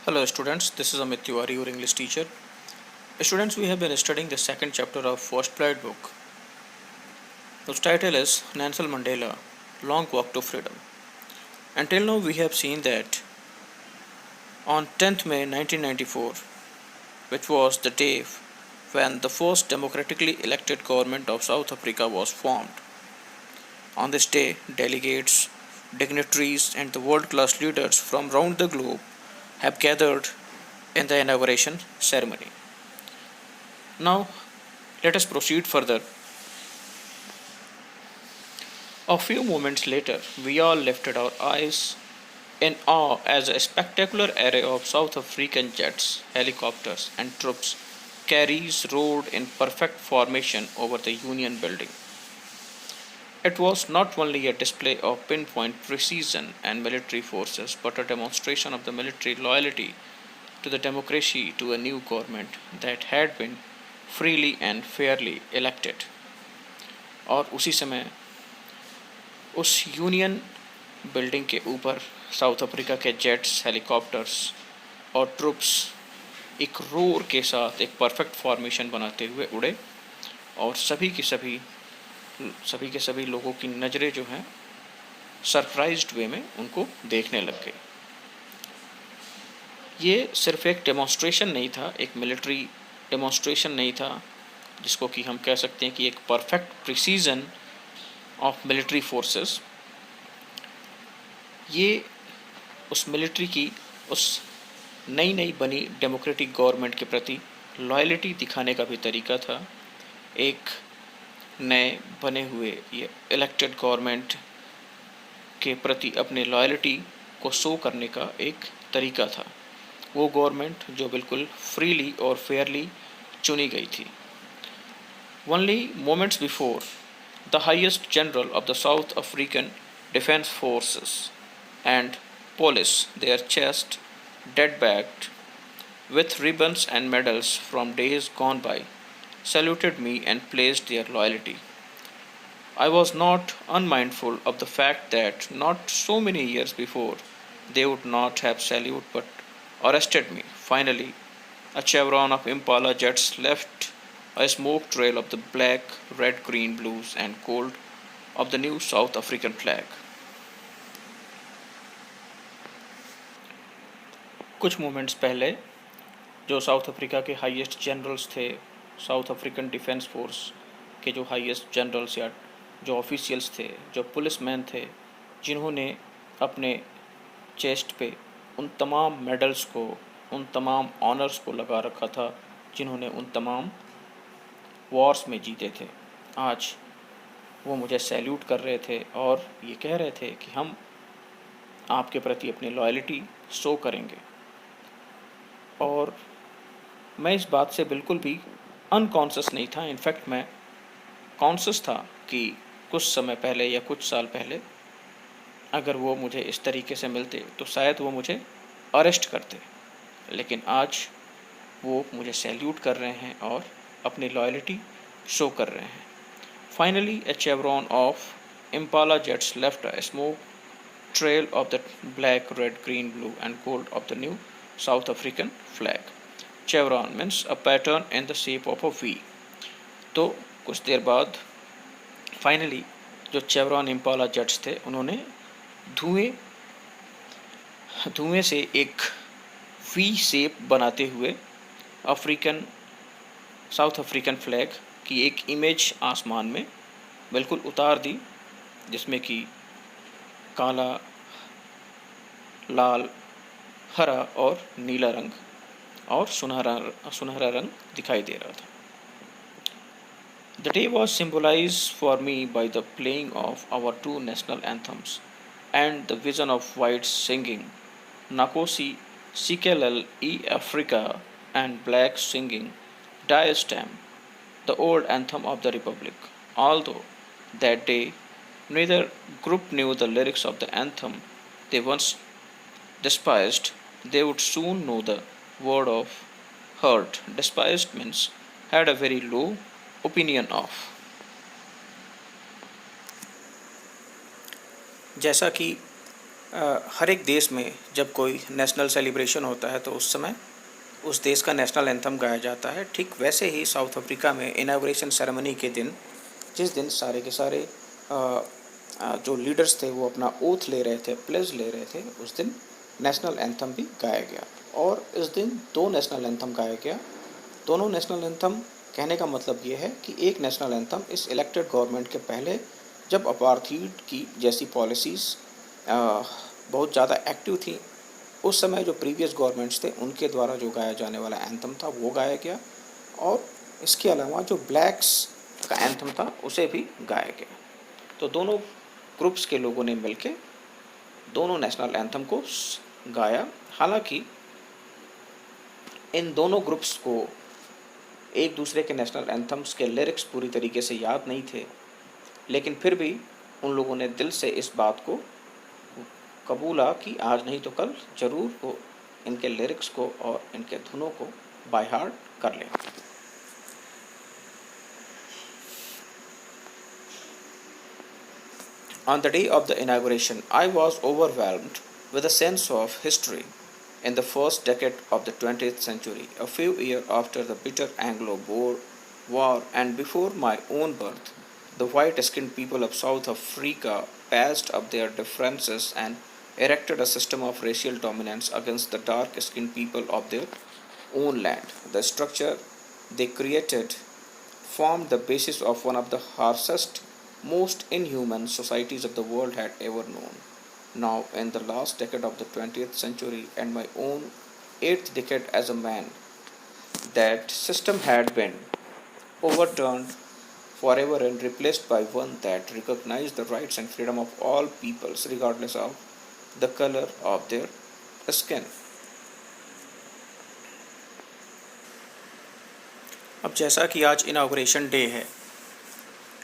Hello students, this is Amit Tiwari, your English teacher. Students, we have been studying the second chapter of First Pride book, whose title is Nelson Mandela, Long Walk to Freedom. Until now, we have seen that on 10th May 1994, which was the day when the first democratically elected government of South Africa was formed. On this day, delegates, dignitaries, and the world-class leaders from around the globe have gathered in the inauguration ceremony. Now, let us proceed further. A few moments later, we all lifted our eyes in awe as a spectacular array of South African jets, helicopters, and troops carriers rode in perfect formation over the Union building. It was not only a display of pinpoint precision and military forces, but a demonstration of the military loyalty to the democracy to a new government that had been freely and fairly elected. और उसी समय उस union building के ऊपर south Africa के jets, helicopters और troops एक roar के साथ एक परफेक्ट फॉर्मेशन बनाते हुए उड़े और सभी के सभी लोगों की नज़रें जो हैं सरप्राइज्ड वे में उनको देखने लग गई। ये सिर्फ एक डेमोन्स्ट्रेशन नहीं था, एक मिलिट्री डेमोन्स्ट्रेशन नहीं था जिसको कि हम कह सकते हैं कि एक perfect precision of military forces. ये उस मिलिट्री की उस नई बनी डेमोक्रेटिक गवर्नमेंट के प्रति लॉयल्टी दिखाने का भी तरीका था। एक नए बने हुए ये इलेक्टेड गवर्नमेंट के प्रति अपने लॉयल्टी को शो करने का एक तरीका था। वो गवर्नमेंट जो बिल्कुल फ्रीली और फेयरली चुनी गई थी। Only moments before, the highest general of the South African Defence Forces and police, their chest dead-bagged with ribbons and medals from days gone by, saluted me and pledged their loyalty. I was not unmindful of the fact that not so many years before they would not have saluted but arrested me. Finally, a chevron of Impala jets left a smoke trail of the black, red, green, blues, and gold of the new South African flag. कुछ moments पहले जो south Africa के highest generals थे, south African defence force के जो highest generals या जो officials थे, जो पुलिसमैन थे, जिन्होंने अपने चेस्ट पे उन तमाम मेडल्स को, उन तमाम ऑनर्स को लगा रखा था जिन्होंने उन तमाम वॉर्स में जीते थे, आज वो मुझे सैल्यूट कर रहे थे और ये कह रहे थे कि हम आपके प्रति अपनी लॉयल्टी शो करेंगे। और मैं इस बात से बिल्कुल भी अनकॉन्शियस नहीं था। इनफैक्ट मैं कॉन्शियस था कि कुछ समय पहले या कुछ साल पहले अगर वो मुझे इस तरीके से मिलते तो शायद वो मुझे अरेस्ट करते, लेकिन आज वो मुझे सैल्यूट कर रहे हैं और अपनी लॉयल्टी शो कर रहे हैं। Finally a chevron of Impala jets left a smoke trail of the black, red, green, blue and gold of the new South African flag. Chevron means a pattern in the shape of a V. तो कुछ देर बाद finally जो चेवरॉन Impala jets थे उन्होंने धुएं से एक V shape बनाते हुए साउथ अफ्रीकन फ्लैग की एक इमेज आसमान में बिल्कुल उतार दी, जिसमें कि काला, लाल, हरा और नीला रंग और सुनहरा रंग दिखाई दे रहा था। The day was symbolized for me by the playing of our two national anthems and the vision of whites singing Nkosi Sikelel e Africa and blacks singing Die Stem, the old anthem of the Republic. Although that day neither group knew the lyrics of the anthem they once despised, they would soon know the word of hurt. Despised means had a very low opinion of. जैसा कि हर एक देश में जब कोई national celebration होता है तो उस समय उस देश का नेशनल एंथम गाया जाता है। ठीक वैसे ही साउथ अफ्रीका में इनाग्रेशन सेरेमनी के दिन, जिस दिन सारे के सारे जो लीडर्स थे वो अपना ओथ ले रहे थे, प्लेज ले रहे थे, उस दिन नेशनल एंथम भी गाया गया। और इस दिन दो नेशनल एंथम गाया गया। दोनों नेशनल एंथम कहने का मतलब ये है कि एक नेशनल एंथम इस इलेक्टेड गवर्नमेंट के पहले, जब अपार्थीड की जैसी पॉलिसीज़ बहुत ज़्यादा एक्टिव थी, उस समय जो प्रीवियस गवर्नमेंट्स थे उनके द्वारा जो गाया जाने वाला एंथम था वो गाया गया। और इसके अलावा जो ब्लैक्स का एंथम था उसे भी गाया गया। तो दोनों ग्रुप्स के लोगों ने मिलके दोनों नेशनल एंथम को गाया। हालांकि इन दोनों ग्रुप्स को एक दूसरे के नेशनल एंथम्स के लिरिक्स पूरी तरीके से याद नहीं थे, लेकिन फिर भी उन लोगों ने दिल से इस बात को कबूला कि आज नहीं तो कल ज़रूर वो इनके लिरिक्स को और इनके धुनों को बाय हार्ट कर लें। On the day of the inauguration, I was overwhelmed with a sense of history. In the first decade of the 20th century, a few years after the bitter Anglo-Boer War and before my own birth, the white-skinned people of South Africa patched up their differences and erected a system of racial dominance against the dark-skinned people of their own land. The structure they created formed the basis of one of the harshest, most inhuman societies of the world had ever known. Now, in the last decade of the 20th century and my own eighth decade as a man, that system had been overturned forever and replaced by one that recognized the rights and freedom of all peoples regardless of the color of their skin. अब जैसा कि आज inauguration day है,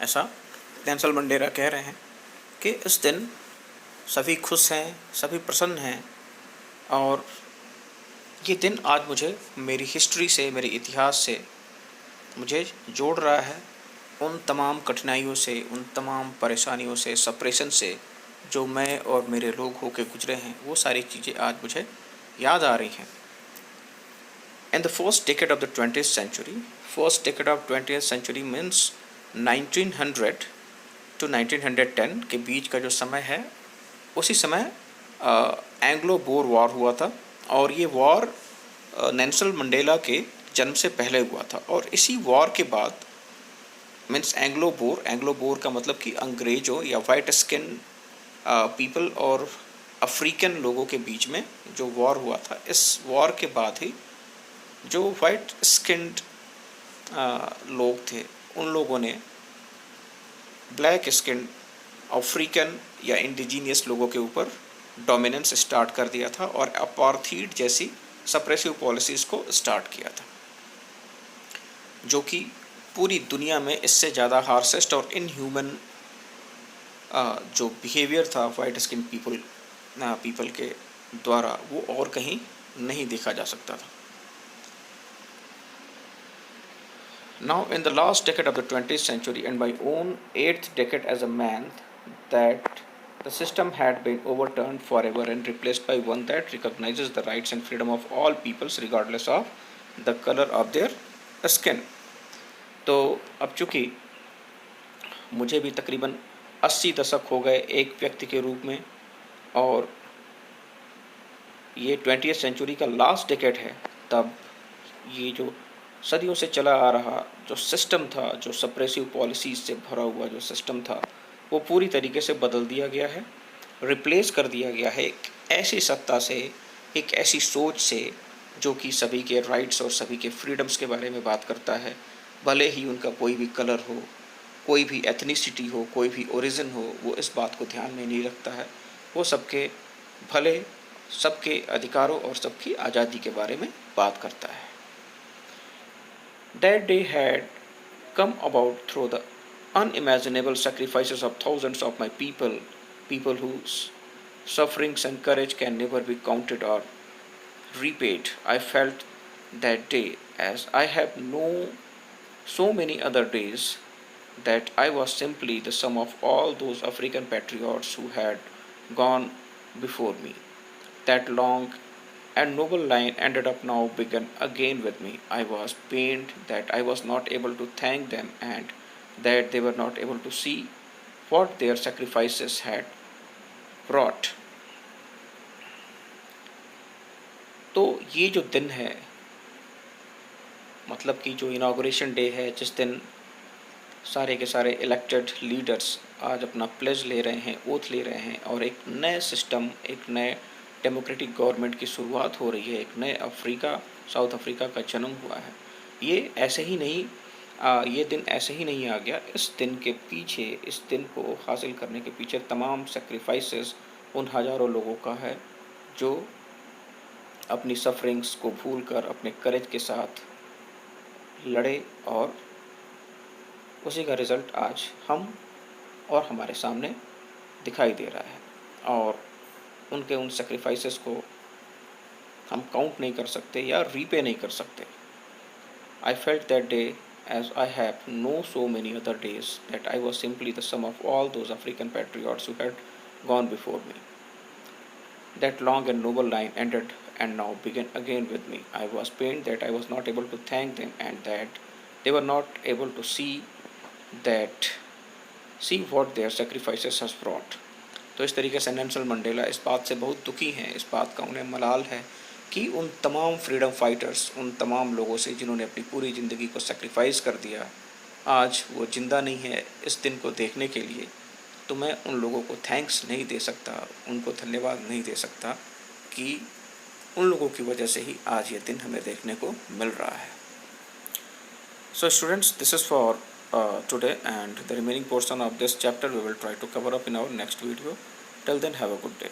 ऐसा Nelson Mandela कह रहे हैं कि इस दिन सभी खुश हैं, सभी प्रसन्न हैं। और ये दिन आज मुझे मेरी हिस्ट्री से, मेरे इतिहास से मुझे जोड़ रहा है, उन तमाम कठिनाइयों से, उन तमाम परेशानियों से, सप्रेशन से जो मैं और मेरे लोग होके गुजरे हैं, वो सारी चीज़ें आज मुझे याद आ रही हैं। In the first decade of the 20th century, first decade of 20th century means 1900 to 1910 के बीच का जो समय है, उसी समय एंग्लो बोर वॉर हुआ था। और ये वॉर नेल्सन मंडेला के जन्म से पहले हुआ था। और इसी वॉर के बाद मीन्स एंग्लो बोर का मतलब कि अंग्रेज़ों या वाइट स्किन पीपल और अफ्रीकन लोगों के बीच में जो वॉर हुआ था, इस वॉर के बाद ही जो वाइट स्किन्ड लोग थे उन लोगों ने ब्लैक स्किन अफ्रीकन या इंडिजीनियस लोगों के ऊपर डोमिनेंस स्टार्ट कर दिया था और अपार्थीड जैसी सप्रेसिव पॉलिसीज़ को स्टार्ट किया था, जो कि पूरी दुनिया में इससे ज़्यादा हार्सेस्ट और इनह्यूमन जो बिहेवियर था वाइट स्किन पीपल के द्वारा, वो और कहीं नहीं देखा जा सकता था। Now, in the last decade of the 20th century and my own eighth decade as a man, that the system had been overturned forever and replaced by one that recognizes the rights and freedom of all peoples regardless of the color of their skin. तो अब चूँकि मुझे भी तकरीबन 80 दशक हो गए एक व्यक्ति के रूप में, और ये 20th सेंचुरी का लास्ट डेकेड है, तब ये जो सदियों से चला आ रहा जो सिस्टम था, जो सप्रेसिव पॉलिसीज़ से भरा हुआ जो सिस्टम था, वो पूरी तरीके से बदल दिया गया है, रिप्लेस कर दिया गया है एक ऐसी सत्ता से, एक ऐसी सोच से जो कि सभी के राइट्स और सभी के फ्रीडम्स के बारे में बात करता है। भले ही उनका कोई भी कलर हो, कोई भी एथनिसिटी हो, कोई भी ओरिजिन हो, वो इस बात को ध्यान में नहीं रखता है। वो सबके भले, सबके अधिकारों और सबकी आज़ादी के बारे में बात करता है। That day had come about through the unimaginable sacrifices of thousands of my people whose sufferings and courage can never be counted or repaid. I felt that day, as I have known so many other days, that I was simply the sum of all those African patriots who had gone before me. That long and noble line ended up now began again with me. I was pained that I was not able to thank them and that they were not able to see what their sacrifices had brought. तो ये जो दिन है, मतलब कि जो inauguration day है, जिस दिन सारे के सारे इलेक्टेड लीडर्स आज अपना प्लेज ले रहे हैं, ओथ ले रहे हैं और एक नए सिस्टम, एक नए डेमोक्रेटिक गवर्नमेंट की शुरुआत हो रही है, एक नए अफ्रीका, साउथ अफ्रीका का जन्म हुआ है। ये ऐसे ही नहीं ये दिन ऐसे ही नहीं आ गया। इस दिन के पीछे, इस दिन को हासिल करने के पीछे तमाम सेक्रीफाइसेस उन हज़ारों लोगों का है जो अपनी सफरिंग्स को भूलकर अपने करेज के साथ लड़े और उसी का रिज़ल्ट आज हम और हमारे सामने दिखाई दे रहा है। और उनके उन सेक्रीफाइसेस को हम काउंट नहीं कर सकते या रीपे नहीं कर सकते। I felt that day as I have no so many other days that I was simply the sum of all those African patriots who had gone before me. That long and noble line ended and now began again with me. I was pained that I was not able to thank them and that they were not able to see what their sacrifices has brought. तो इस तरीके से Nelson Mandela इस बात से बहुत दुखी हैं, इस बात का उन्हें मलाल है कि उन तमाम फ्रीडम फाइटर्स, उन तमाम लोगों से जिन्होंने अपनी पूरी ज़िंदगी को सेक्रीफाइस कर दिया, आज वो ज़िंदा नहीं है इस दिन को देखने के लिए। तो मैं उन लोगों को थैंक्स नहीं दे सकता, उनको धन्यवाद नहीं दे सकता कि उन लोगों की वजह से ही आज ये दिन हमें देखने को मिल रहा है। So students, this is for today, and the remaining portion of this chapter we will try to cover up in our next video. Till then, have a good day.